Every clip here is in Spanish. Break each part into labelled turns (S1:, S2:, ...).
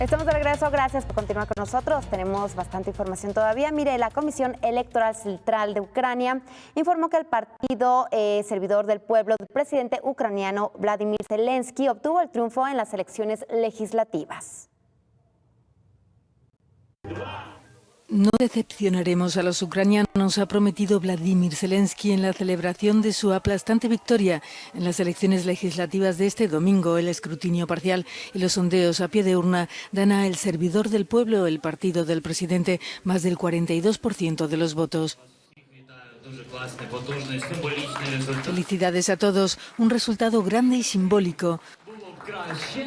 S1: Estamos de regreso, gracias por continuar con nosotros. Tenemos bastante información todavía. Mire, la Comisión Electoral Central de Ucrania informó que el partido servidor del pueblo del presidente ucraniano Vladimir Zelensky obtuvo el triunfo en las elecciones legislativas.
S2: No decepcionaremos a los ucranianos, ha prometido Vladimir Zelensky en la celebración de su aplastante victoria en las elecciones legislativas de este domingo. El escrutinio parcial y los sondeos a pie de urna dan a El Servidor del Pueblo, el partido del presidente, más del 42% de los votos. Felicidades a todos, un resultado grande y simbólico.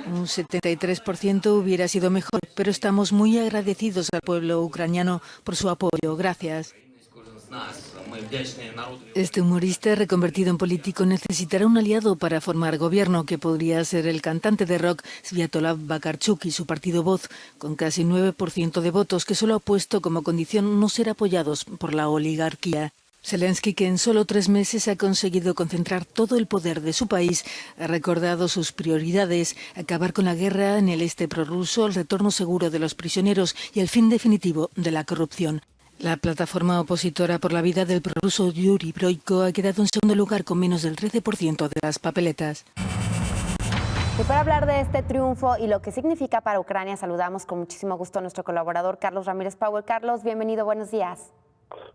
S2: Un 73% hubiera sido mejor, pero estamos muy agradecidos al pueblo ucraniano por su apoyo. Gracias. Este humorista reconvertido en político necesitará un aliado para formar gobierno, que podría ser el cantante de rock Sviatoslav Vakarchuk y su partido Voz, con casi 9% de votos, que solo ha puesto como condición no ser apoyados por la oligarquía. Zelensky, que en solo 3 meses ha conseguido concentrar todo el poder de su país, ha recordado sus prioridades: acabar con la guerra en el este prorruso, el retorno seguro de los prisioneros y el fin definitivo de la corrupción. La plataforma opositora por la vida del prorruso Yuri Broyko ha quedado en segundo lugar con menos del 13% de las papeletas.
S1: Y para hablar de este triunfo y lo que significa para Ucrania, saludamos con muchísimo gusto a nuestro colaborador Carlos Ramírez Powell. Carlos, bienvenido, buenos días.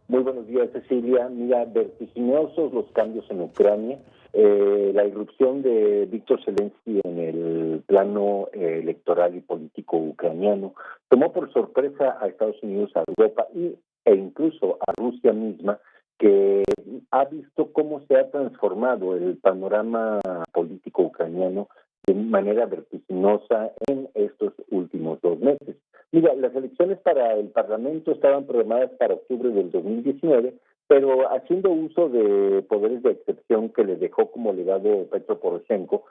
S3: Muy buenos días, Cecilia. Mira, vertiginosos los cambios en Ucrania. La irrupción de Víctor Zelensky en el plano electoral y político ucraniano tomó por sorpresa a Estados Unidos, a Europa e incluso a Rusia misma, que ha visto cómo se ha transformado el panorama político ucraniano de manera vertiginosa en estos últimos 2 meses. Mira, las elecciones para el Parlamento estaban programadas para octubre del 2019, pero haciendo uso de poderes de excepción que le dejó como legado Petro Poroshenko,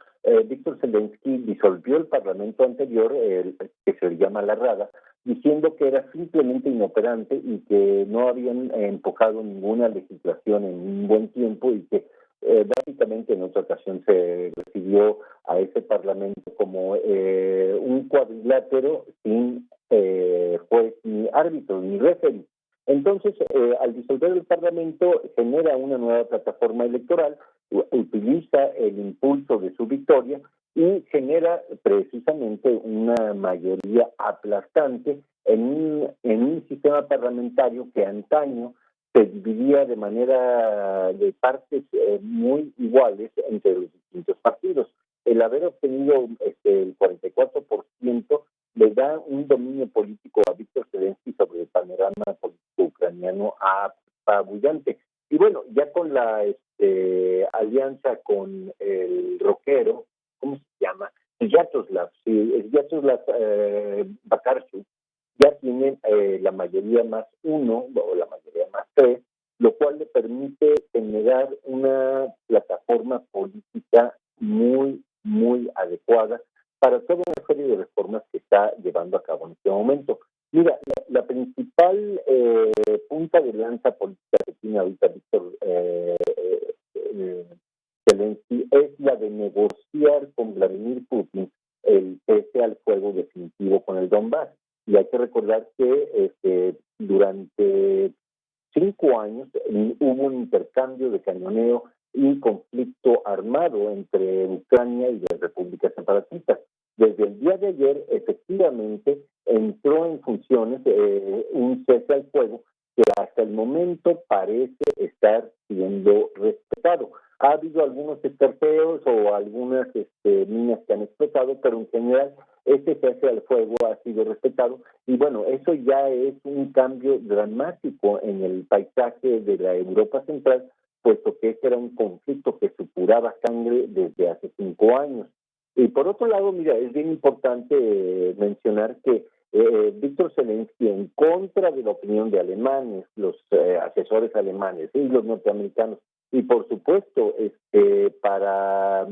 S3: Víctor Zelensky disolvió el Parlamento anterior, que se llama la Rada, diciendo que era simplemente inoperante y que no habían empujado ninguna legislación en un buen tiempo, y que básicamente en otra ocasión se refirió a ese Parlamento como un cuadrilátero sin juez, ni árbitro, ni referee. Entonces, al disolver el Parlamento, genera una nueva plataforma electoral, utiliza el impulso de su victoria y genera precisamente una mayoría aplastante en un sistema parlamentario que antaño se dividía de manera de partes muy iguales entre los distintos partidos. El haber obtenido el 44% le da un dominio político a Víctor Zelensky sobre el panorama político ucraniano apabullante. Y bueno, ya con la alianza con el rockero, ¿cómo se llama? Sviatoslav Vakarchuk, ya tiene la mayoría más 1 o la mayoría más 3, lo cual le permite generar una plataforma política muy, muy adecuada para toda una serie de reformas que está llevando a cabo en este momento. Mira, la principal punta de lanza política que tiene ahorita Víctor Zelensky es la de negociar con Vladimir Putin el cese al fuego definitivo con el Donbass. Y hay que recordar que durante 5 años hubo un intercambio de cañoneo y conflicto armado entre Ucrania y las repúblicas separatistas. Desde el día de ayer, efectivamente, entró en funciones un cese al fuego que hasta el momento parece estar siendo respetado. Ha habido algunos escarceos o algunas minas que han explotado, pero en general este cese al fuego ha sido respetado. Y bueno, eso ya es un cambio dramático en el paisaje de la Europa Central, puesto que este era un conflicto que supuraba sangre desde hace 5 años. Y por otro lado, mira, es bien importante mencionar que Víctor Zelensky, en contra de la opinión de alemanes, los asesores alemanes y los norteamericanos, y por supuesto, para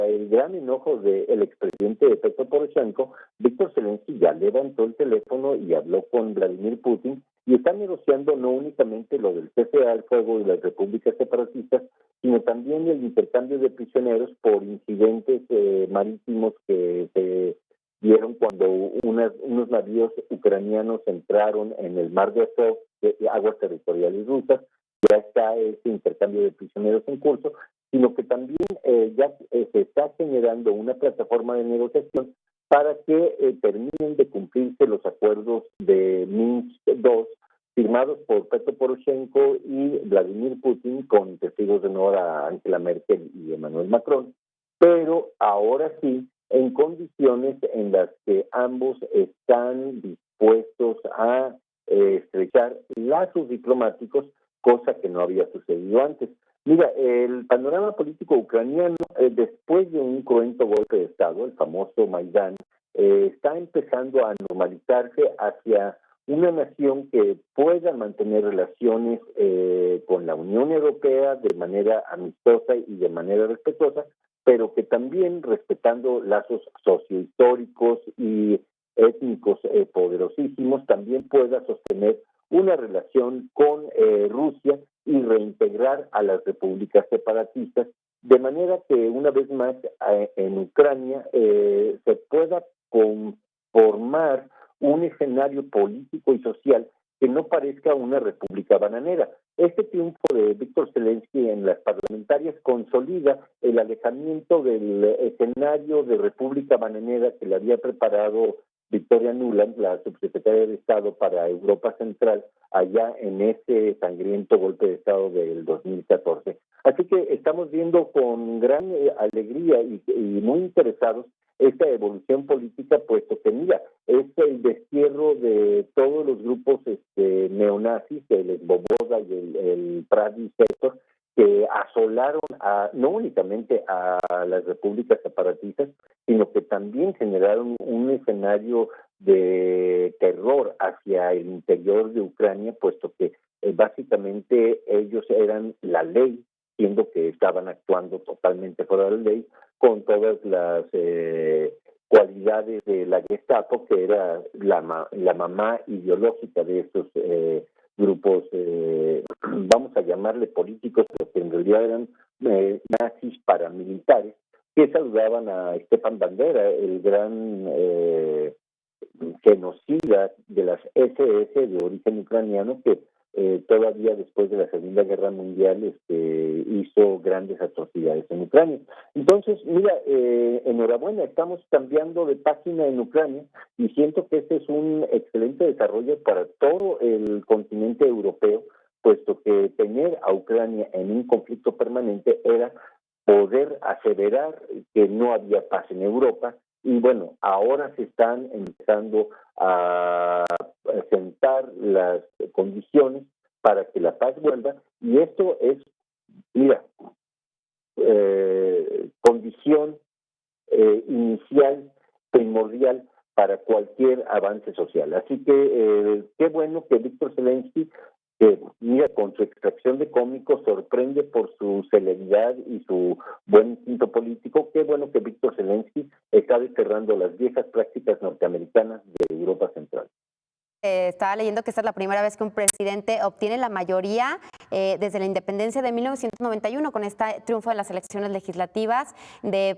S3: el gran enojo del expresidente Petro Poroshenko, Víctor Zelensky ya levantó el teléfono y habló con Vladimir Putin y está negociando no únicamente lo del cese al fuego y las repúblicas separatistas, sino también el intercambio de prisioneros por incidentes marítimos que se dieron cuando unos navíos ucranianos entraron en el mar de Azov, aguas territoriales rusas. Ya está ese intercambio de prisioneros en curso, sino que también ya se está generando una plataforma de negociación para que terminen de cumplirse los acuerdos de Minsk II, firmados por Petro Poroshenko y Vladimir Putin, con testigos de honor a Angela Merkel y Emmanuel Macron, pero ahora sí en condiciones en las que ambos están dispuestos a estrechar lazos diplomáticos, cosa que no había sucedido antes. Mira, el panorama político ucraniano, después de un cruento golpe de Estado, el famoso Maidán, está empezando a normalizarse hacia una nación que pueda mantener relaciones con la Unión Europea de manera amistosa y de manera respetuosa, pero que también, respetando lazos sociohistóricos y étnicos poderosísimos, también pueda sostener una relación con Rusia y reintegrar a las repúblicas separatistas, de manera que una vez más en Ucrania se pueda conformar un escenario político y social que no parezca una república bananera. Este triunfo de Víctor Zelensky en las parlamentarias consolida el alejamiento del escenario de república bananera que le había preparado Victoria Nuland, la subsecretaria de Estado para Europa Central, allá en ese sangriento golpe de Estado del 2014. Así que estamos viendo con gran alegría y muy interesados esta evolución política, puesto que, mira, es el destierro de todos los grupos neonazis, el Svoboda y el Pravý Sektor, que asolaron no únicamente a las repúblicas separatistas, sino que también generaron un escenario de terror hacia el interior de Ucrania, puesto que básicamente ellos eran la ley, siendo que estaban actuando totalmente fuera de la ley, con todas las cualidades de la Gestapo, que era la mamá ideológica de estos grupos, vamos a llamarle políticos, pero que en realidad eran nazis paramilitares, que saludaban a Stepan Bandera, el gran genocida de las SS de origen ucraniano, que todavía después de la Segunda Guerra Mundial hizo grandes atrocidades en Ucrania. Entonces, mira, enhorabuena, estamos cambiando de página en Ucrania y siento que este es un excelente desarrollo para todo el continente europeo, puesto que tener a Ucrania en un conflicto permanente era poder aseverar que no había paz en Europa. Y bueno, ahora se están empezando a sentar las condiciones para que la paz vuelva, y esto es, mira, condición inicial, primordial para cualquier avance social. Así que qué bueno que Víctor Zelensky, mira, con su extracción de cómico sorprende por su celeridad y su buen instinto político. Qué bueno que Víctor Zelensky está desterrando las viejas prácticas norteamericanas de Europa Central.
S1: Estaba leyendo que esta es la primera vez que un presidente obtiene la mayoría desde la independencia de 1991 con este triunfo en las elecciones legislativas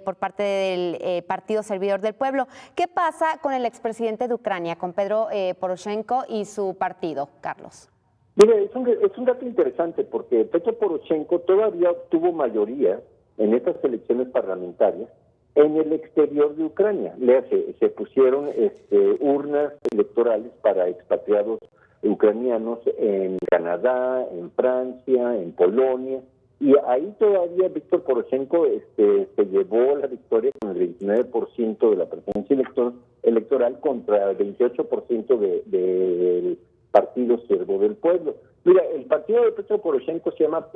S1: por parte del Partido Servidor del Pueblo. ¿Qué pasa con el expresidente de Ucrania, con Petro Poroshenko y su partido, Carlos?
S3: Mira, es un dato interesante porque Petro Poroshenko todavía obtuvo mayoría en estas elecciones parlamentarias en el exterior de Ucrania. Se pusieron urnas electorales para expatriados ucranianos en Canadá, en Francia, en Polonia, y ahí todavía Víctor Poroshenko se llevó la victoria con el 29% de la preferencia electoral contra el 28% del Partido Siervo del Pueblo. Mira, el partido de Petro Poroshenko se llama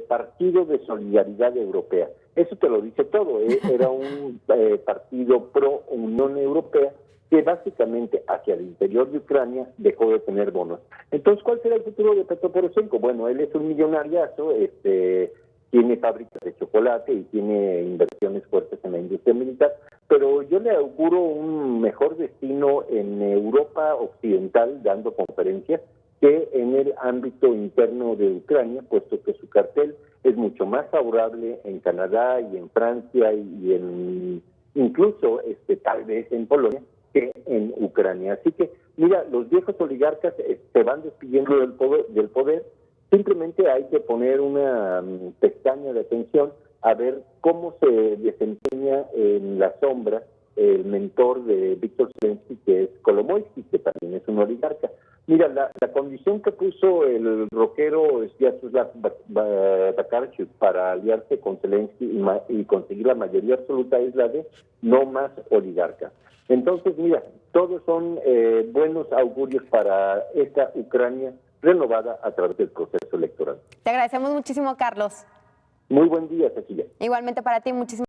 S3: Partido de Solidaridad Europea. Eso te lo dice todo. Era un partido pro Unión Europea que básicamente hacia el interior de Ucrania dejó de tener bonos. Entonces, ¿cuál será el futuro de Petro Poroshenko? Bueno, él es un millonariazo, tiene fábricas de chocolate y tiene inversiones fuertes en la industria militar, pero yo le auguro un mejor destino en Europa Occidental dando conferencias que en el ámbito interno de Ucrania, puesto que su cartel es mucho más favorable en Canadá y en Francia y en incluso tal vez en Polonia que en Ucrania. Así que, mira, los viejos oligarcas se van despidiendo del poder. Simplemente hay que poner una pestaña de atención a ver cómo se desempeña en la sombra el mentor de Víctor Zelensky, que es Kolomoisky, que también es un oligarca. Mira, la condición que puso el rockero Sviatoslav Vakarchuk para aliarse con Zelensky y conseguir la mayoría absoluta es la de no más oligarcas. Entonces, mira, todos son buenos augurios para esta Ucrania renovada a través del proceso electoral.
S1: Te agradecemos muchísimo, Carlos.
S3: Muy buen día, Cecilia.
S1: Igualmente para ti, muchísimas